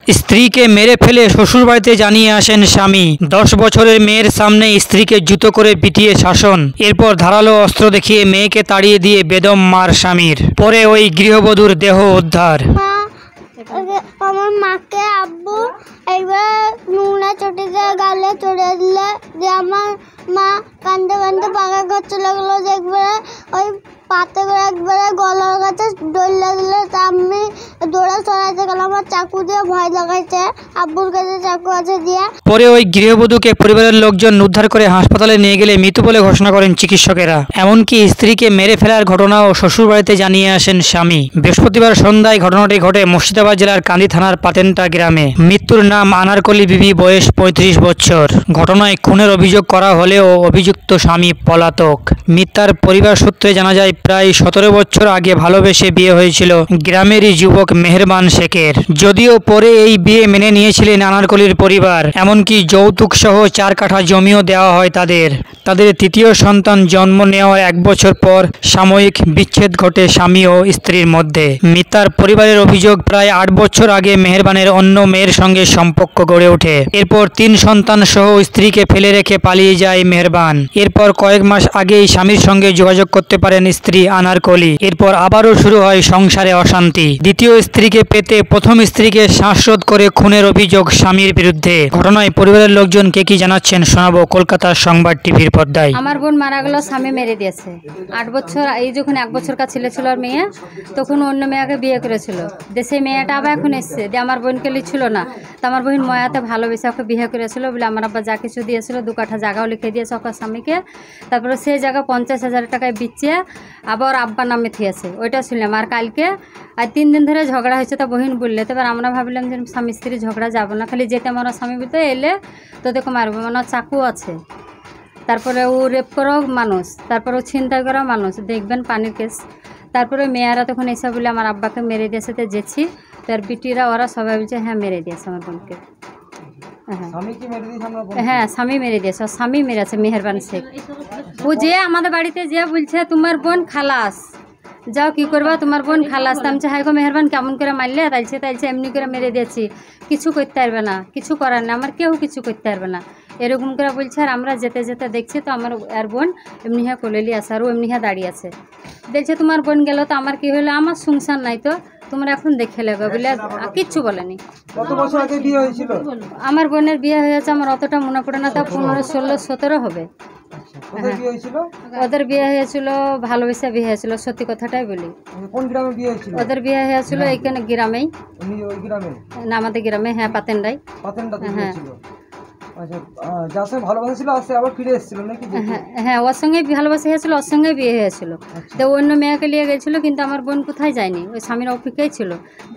স্ত্রীকে মেরে ফেলে শ্বশুরবাড়িতে জানিয়ে আসেন স্বামী। 10 বছরের মেয়ের সামনে স্ত্রীকে জুতো করে পিটিয়ে শাসন। এরপর ধারালো অস্ত্র দেখিয়ে মেয়েকে তাড়িয়ে দিয়ে বেদম মার স্বামীর। পরে ওই গৃহবধূর দেহ উদ্ধার। আমার মাকে আব্বু একবার নুনা চটে গালে চড়ে দিলে যে আমার মা কান্দে কান্দে পাকা করতে লাগলো যে একবারে ওই পাতে করে একবারে গলার কাছে দৌড় লাগলে তা আমি দৌড়া চড়াইতে গেলাম। আমার চাকু দিয়ে ভয় দেখাইছে, আব্বুর কাছে চাকু আছে দিয়ে। পরে ওই গৃহবধূকে পরিবারের লোকজন উদ্ধার করে হাসপাতালে নিয়ে গেলে মৃত বলে ঘোষণা করেন চিকিৎসকেরা। এমনকি স্ত্রীকে মেরে ফেলার ঘটনাও শ্বশুরবাড়িতে জানিয়ে আসেন স্বামী। বৃহস্পতিবার সন্ধ্যায় ঘটনাটি ঘটে মুর্শিদাবাদ জেলার কান্দি থানার পাতেন্টা গ্রামে। মৃত্যুর নাম আনারকলি বিবি, বয়স 35 বছর। ঘটনায় খুনের অভিযোগ করা হলেও অভিযুক্ত স্বামী পলাতক। মৃতার পরিবার সূত্রে জানা যায়, প্রায় 17 বছর আগে ভালোবেসে বিয়ে হয়েছিল গ্রামেরই যুবক মেহেরবান শেখের। যদিও পরে এই বিয়ে মেনে নিয়েছিলেন আনারকলির পরিবার। এমনকি যৌতুক সহ 4 কাঠা জমিও দেওয়া হয় তাদের। তৃতীয় সন্তান জন্ম নেওয়ার 1 বছর পর সাময়িক বিচ্ছেদ ঘটে স্বামী ও স্ত্রীর মধ্যে। মৃতার পরিবারের অভিযোগ, প্রায় 8 বছর আগে মেহেরবানের অন্য মেয়ের সঙ্গে সম্পর্ক গড়ে ওঠে। এরপর 3 সন্তান সহ স্ত্রীকে ফেলে রেখে পালিয়ে যায় মেহেরবান। এরপর কয়েক মাস আগেই স্বামীর সঙ্গে যোগাযোগ করতে পারেন স্ত্রী আনারকলি। এরপর আবারও শুরু হয় সংসারে অশান্তি। দ্বিতীয় স্ত্রীকে পেতে প্রথম স্ত্রীকে শ্বাসরোধ করে খুনের অভিযোগ স্বামীর বিরুদ্ধে। ঘটনায় পরিবারের লোকজন কে কি জানাচ্ছেন শোনাবো কলকাতার সংবাদ টিভির পর্দায়। আমার বোন মারা গেল, স্বামী মেরে দিয়েছে। 8 বছর, এই যখন 1 বছর কাজ ছিল আর মেয়ে, তখন অন্য মেয়েকে বিয়ে করেছিল। দেশে মেয়েটা আবার এখন এসছে দিয়ে আমার বোনকে লিখছিল না। তো আমার বোন ময়াতে ভালোবেসে ওকে বিয়ে করেছিল বলে আমার আব্বা যা কিছু দিয়েছিল, 2 কাঠা জায়গাও লিখে দিয়েছে ওকে স্বামীকে। তারপরে সেই জায়গা 50,000 টাকায় বিচিয়ে আবার আব্বা নামে থিয়েছে, ওইটা শুনলাম। আর কালকে আর 3 দিন ধরে ঝগড়া হয়েছে, তো বহিন বললে। এবার আমরা ভাবলাম যে স্বামী স্ত্রী ঝগড়া যাবো না, খালি যেতে আমার স্বামী বলতে এলে তোদেরকে মারবো, মানে চাকু আছে। তারপরে ও রেপ করা মানুষ, তারপরে ও ছিনতাই করা মানুষ, দেখবেন পানির কেস। তারপরে মেয়েরা তখন এসে বলে আমার আব্বাকে মেরে দিয়েছে। তো যেছি তার বিটিরা ওরা সবাই বলছে হ্যাঁ মেরে দিয়েছে আমার বোনকে। হ্যাঁ স্বামী মেরে দিয়েছে, স্বামী মেরেছে মেহেরবান শেখ। ও যে আমাদের বাড়িতে যে বলছে তোমার বোন খালাস, যাও কি করবা তোমার বোন খালাস। আমি হাই গো মেহেরবান কেমন করে মারলে, তাইছে এমনি করে মেরে দিয়েছি, কিছু করতে পারবে না, কিছু করার না, আমার কেউ কিছু করতে পারবে না, এরকম করে বলছে। আর আমরা যেতে যেতে দেখছি তো আমার আর বোন এমনি হ্যাঁ কোলেলি আছে, আর ও এমনি হ্যাঁ দাঁড়িয়ে আছে। দেখছে তোমার বোন গেল, তো আমার কি হলো, আমার সংসার নাই, তো তোমরা এখন দেখে লেগো বলে কিচ্ছু বলেনি। কত বছর আগে বিয়ে হয়েছিল? আমার বোনের বিয়ে হয়েছে, আমার অতটা মনে পড়ে না, তা 15, 16, 17 হবে। ওদের বিয়ে হয়েছিল ভালোবেসে বিয়ে হয়েছিল, সত্যি কথাটাই বলি। কোন গ্রামে বিয়ে হয়েছিল? ওদের বিয়ে হয়েছিল এইখানে গ্রামেই, ওই গ্রামে না আমাদের গ্রামে, হ্যাঁ পাতেন্ডাই। হ্যাঁ, যার সঙ্গে ভালোবাসা ছিল আসে আবার ফিরে এসেছিল নাকি? হ্যাঁ ওর সঙ্গে ভালোবাসা হয়েছিল, ওর সঙ্গে বিয়ে হয়েছিল। তো অন্য মেয়েকে নিয়ে গেছিলো, কিন্তু আমার বোন কোথায় যায়নি, ওই স্বামীর অপেক্ষাই ছিল।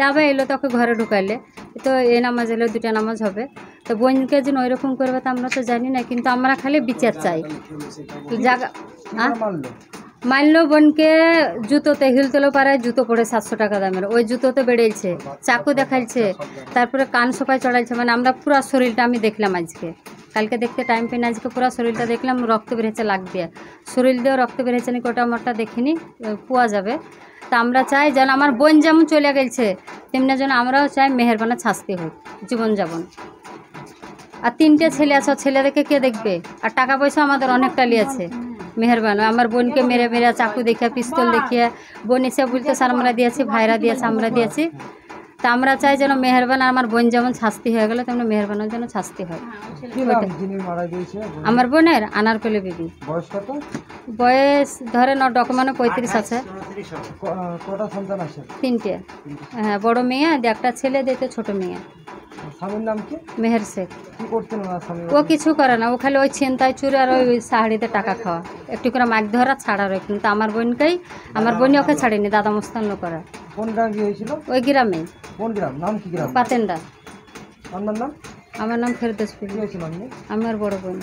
আবার এলো তো ওকে ঘরে ঢুকাইলে, তো এ নামাজ এলো, 2টা নামাজ হবে। তো বোনকে যেন ওইরকম করবে তো আমরা তো জানি না, কিন্তু আমরা খালি বিচার চাই। জায়গা মানলো বোনকে জুতোতে হিলতলো পাড়ায় জুতো পড়ে 700 টাকা দামের, ওই জুতোতে বেড়েছে, চাকু দেখাইছে, তারপরে কান সোপায় চড়াইছে। মানে আমরা পুরো শরীরটা আমি দেখলাম আজকে, কালকে দেখতে টাইম পেন, আজকে পুরো শরীরটা দেখলাম, রক্ত বেরিয়েছে লাগ দিয়ে, শরীর দিয়েও রক্ত বেরিয়েছে নাকি ওটা আমারটা দেখিনি, পোয়া যাবে। তা আমরা চাই যেন আমার বোন যেমন চলে গেছে তেমনি যেন আমরাও চাই মেহেরবানের শাস্তি হোক, জীবনযাপন। আর 3টে ছেলে আছে, ছেলেদেরকে কে দেখবে? আর টাকা পয়সা আমাদের অনেকটা লিয়েছে মেহেরবান। আমার বোনকে মেরে মেরে চাকু দেখিয়ে, পিস্তল দেখিয়ে, বোন এসে বলতে স্যার আমরা দিয়েছি, ভাইরা দিয়েছে, আমরা দিয়েছি। তা আমরা চাই যেন মেহেরবান, আমার বোন যেমন শাস্তি হয়ে গেল তেমন মেহেরবানের যেন শাস্তি হয়। আমার বোনের আনারকলি বিবি, বয়স ধরে ডকুমেন্টে 35 আছে। 3টে, হ্যাঁ বড় মেয়ে, 1টা ছেলে, 2টা ছোট মেয়ে। মেহের শেখ। ও কিছু করে না, ও খালি ওই ছিনতাই চুরি আর ওই সাহাড়িতে টাকা খাওয়া, একটু করে মাছ ধরা ছাড়ার। কিন্তু আমার বোনকেই, আমার বোনই ওকে ছাড়েনি, দাদা মস্তান লোক করা। ওই গ্রামে। পাতেন্ডা। আমার নাম ফেরদৌস বিবি, আমার বড় বোন।